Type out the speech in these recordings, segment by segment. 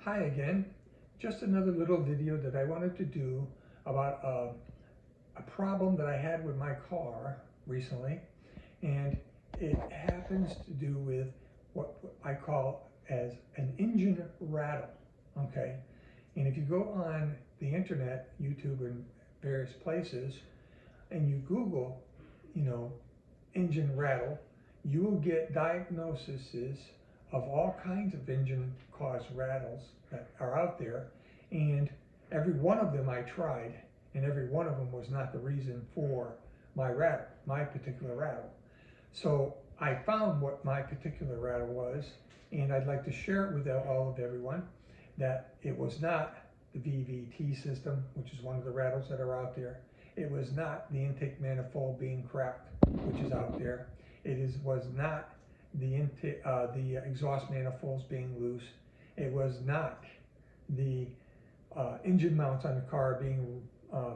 Hi again. Just another little video that I wanted to do about a problem that I had with my car recently, and it happens to do with what I call as an engine rattle, okay? And if you go on the internet, YouTube and various places, and you Google, engine rattle, you will get diagnoses of all kinds of engine caused rattles that are out there, and every one of them I tried, and every one of them was not the reason for my rattle, my particular rattle. So I found what my particular rattle was, and I'd like to share it with everyone, that it was not the VVT system, which is one of the rattles that are out there. It was not the intake manifold being cracked, which is out there. Was not the exhaust manifolds being loose. It was not the engine mounts on the car being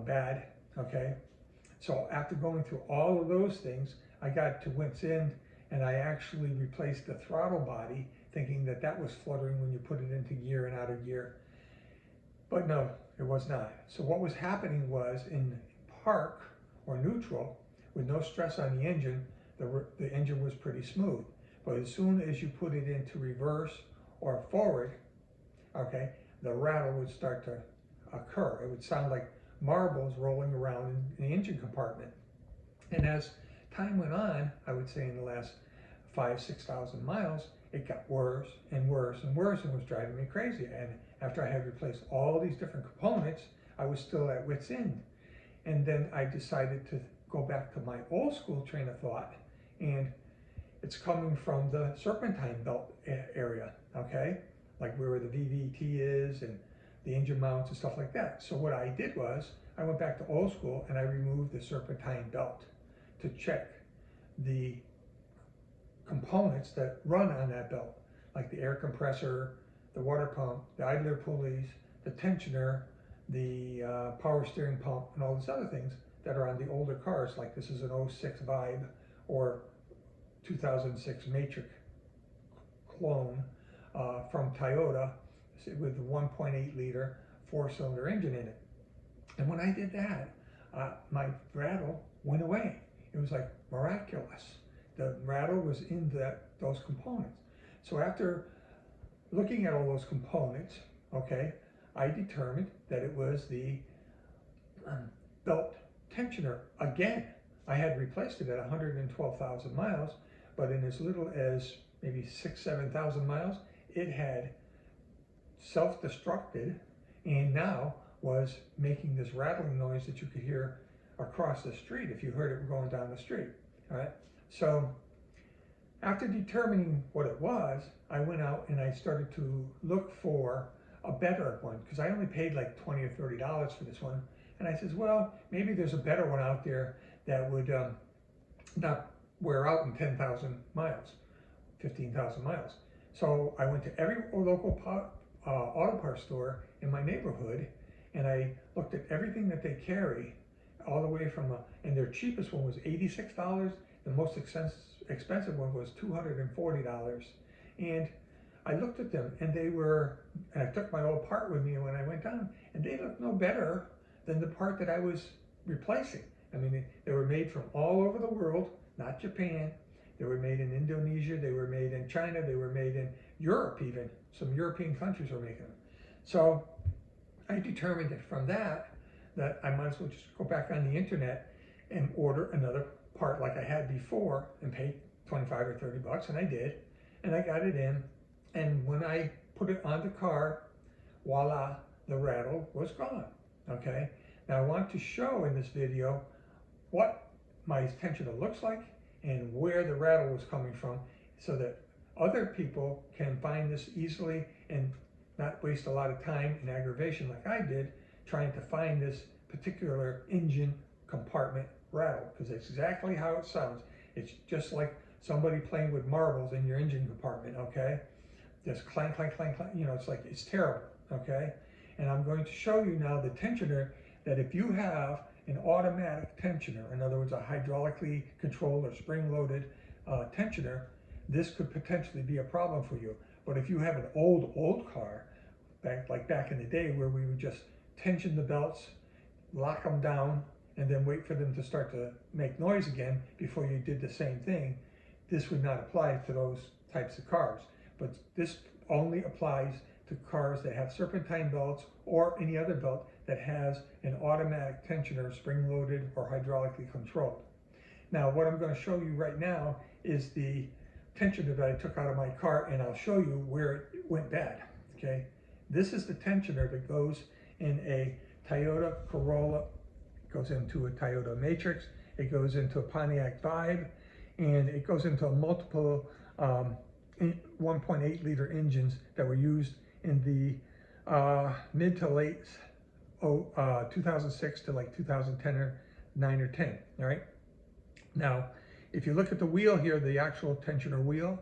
bad, okay? So after going through all of those things, I got to wit's end, and I actually replaced the throttle body, thinking that that was fluttering when you put it into gear and out of gear. But no, it was not. So what was happening was, in park or neutral, with no stress on the engine, the engine was pretty smooth. But as soon as you put it into reverse or forward, okay, the rattle would start to occur. It would sound like marbles rolling around in the engine compartment. And as time went on, I would say in the last 5,000–6,000 miles, it got worse and worse and worse, and was driving me crazy. And after I had replaced all these different components, I was still at wit's end. And then I decided to go back to my old school train of thought, and it's coming from the serpentine belt area, okay? Like where the VVT is and the engine mounts and stuff like that. So what I did was, I went back to old school and I removed the serpentine belt to check the components that run on that belt, like the air compressor, the water pump, the idler pulleys, the tensioner, the power steering pump, and all these other things that are on the older cars. Like this is an 06 Vibe or 2006 Matrix clone from Toyota with a 1.8 liter 4-cylinder engine in it. And when I did that, my rattle went away. It was like miraculous. The rattle was in those components. So after looking at all those components, okay, I determined that it was the belt tensioner again. I had replaced it at 112,000 miles, but in as little as maybe 6,000–7,000 miles, it had self-destructed and now was making this rattling noise that you could hear across the street if you heard it going down the street. All right. So after determining what it was, I went out and I started to look for a better one, because I only paid like $20 or $30 for this one. And I says, well, maybe there's a better one out there that would not wear out in 10,000 miles, 15,000 miles. So I went to every local auto parts store in my neighborhood, and I looked at everything that they carry, all the way from and their cheapest one was $86. The most expensive one was $240. And I looked at them, and and I took my old part with me when I went down, and they looked no better than the part that I was replacing. I mean, they were made from all over the world, not Japan. They were made in Indonesia, they were made in China, they were made in Europe even. Some European countries were making them. So I determined that from that I might as well just go back on the internet and order another part like I had before and pay 25 or 30 bucks, and I did. And I got it in, and when I put it on the car, voila, the rattle was gone, okay? Now I want to show in this video what my tensioner looks like and where the rattle was coming from, so that other people can find this easily and not waste a lot of time and aggravation like I did trying to find this particular engine compartment rattle, because it's exactly how it sounds. It's just like somebody playing with marbles in your engine compartment, okay? Just clank, clank, clank, clank, it's terrible, okay? And I'm going to show you now the tensioner, that if you have an automatic tensioner, in other words, a hydraulically controlled or spring-loaded tensioner, this could potentially be a problem for you. But if you have an old car back in the day where we would just tension the belts, lock them down, and then wait for them to start to make noise again before you did the same thing. This would not apply to those types of cars, but this only applies to cars that have serpentine belts or any other belt that has an automatic tensioner, spring-loaded or hydraulically controlled. Now, what I'm going to show you right now is the tensioner that I took out of my car, and I'll show you where it went bad. Okay, this is the tensioner that goes in a Toyota Corolla, it goes into a Toyota Matrix, it goes into a Pontiac Vibe, and it goes into multiple 1.8 liter engines that were used in the mid to late 2006 to like 2010 or 9 or 10. All right. Now, if you look at the wheel here, the actual tensioner wheel,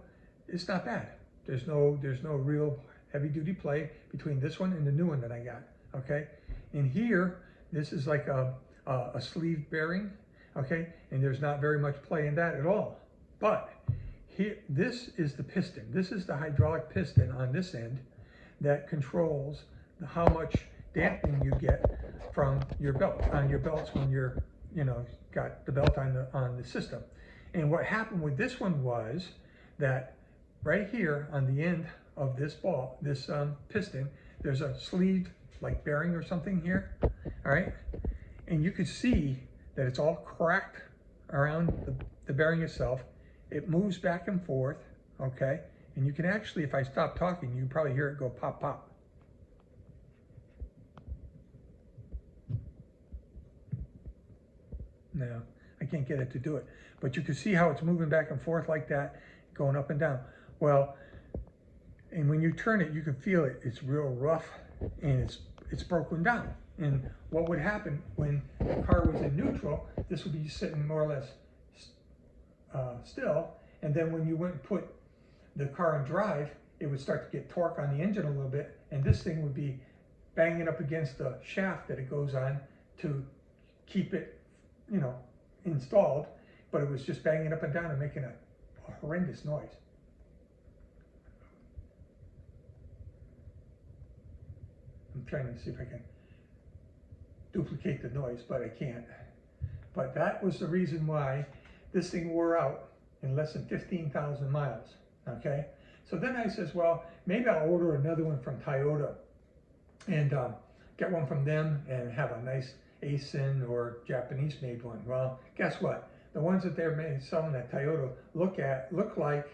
it's not bad. There's no real heavy duty play between this one and the new one that I got. Okay. And here, this is like a sleeve bearing. Okay. And there's not very much play in that at all. But here, this is the piston. This is the hydraulic piston on this end that controls how much dampening you get from your belt, on your belts when you're, got the belt on the system. And what happened with this one was that right here on the end of this piston, there's a sleeve like bearing or something here, all right? And you can see that it's all cracked around the bearing itself. It moves back and forth, okay? And you can actually, if I stop talking, you can probably hear it go pop, pop. No, I can't get it to do it. But you can see how it's moving back and forth like that, going up and down. Well, and when you turn it, you can feel it. It's real rough and it's broken down. And what would happen when the car was in neutral, this would be sitting more or less still. And then when you went and put the car in drive, it would start to get torque on the engine a little bit. And this thing would be banging up against the shaft that it goes on to keep it, installed, but it was just banging up and down and making a horrendous noise. I'm trying to see if I can duplicate the noise, but I can't. But that was the reason why this thing wore out in less than 15,000 miles, okay? So then I says, well, maybe I'll order another one from Toyota and get one from them and have a nice ASIN or Japanese made one. Well, guess what? The ones that they're selling at Toyota look like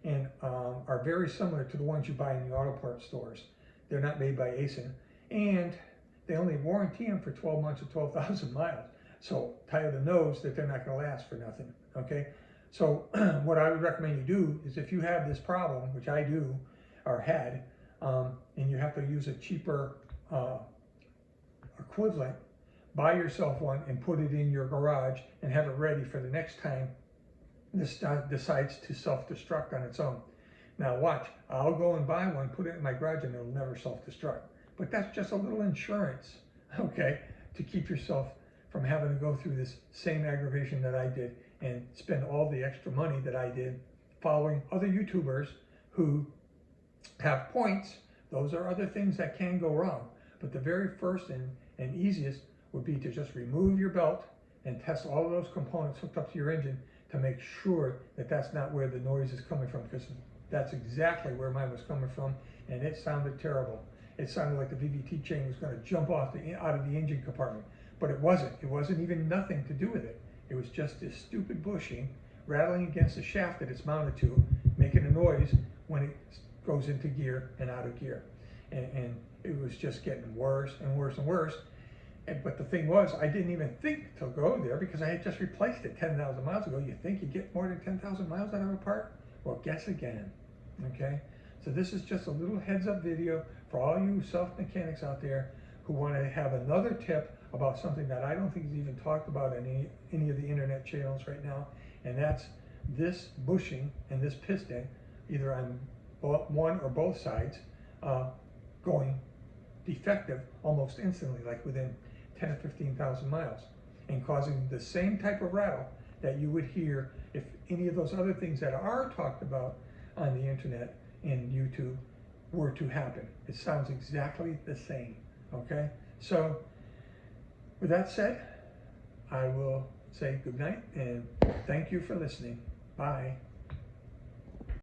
and are very similar to the ones you buy in the auto parts stores. They're not made by ASIN, and they only warranty them for 12 months or 12,000 miles. So Toyota knows that they're not going to last for nothing. Okay, so what I would recommend you do is, if you have this problem, which I do or had, and you have to use a cheaper equivalent, buy yourself one and put it in your garage and have it ready for the next time this decides to self-destruct on its own. Now watch, I'll go and buy one, put it in my garage, and it'll never self-destruct. But that's just a little insurance, okay, to keep yourself from having to go through this same aggravation that I did and spend all the extra money that I did following other YouTubers who have points. Those are other things that can go wrong. But the very first and easiest would be to just remove your belt and test all of those components hooked up to your engine to make sure that that's not where the noise is coming from, because that's exactly where mine was coming from, and it sounded terrible. It sounded like the VVT chain was going to jump off out of the engine compartment, but it wasn't. It wasn't even nothing to do with it. It was just this stupid bushing rattling against the shaft that it's mounted to, making a noise when it goes into gear and out of gear. And it was just getting worse and worse and worse. But the thing was, I didn't even think to go there because I had just replaced it 10,000 miles ago. You think you get more than 10,000 miles out of a part? Well, guess again, okay? So this is just a little heads up video for all you self-mechanics out there who want to have another tip about something that I don't think is even talked about in any of the internet channels right now, and that's this bushing and this piston, either on one or both sides, going defective almost instantly, like within 10 or 15,000 miles, and causing the same type of rattle that you would hear if any of those other things that are talked about on the internet and YouTube were to happen. It sounds exactly the same, okay? So with that said, I will say good night and thank you for listening. Bye.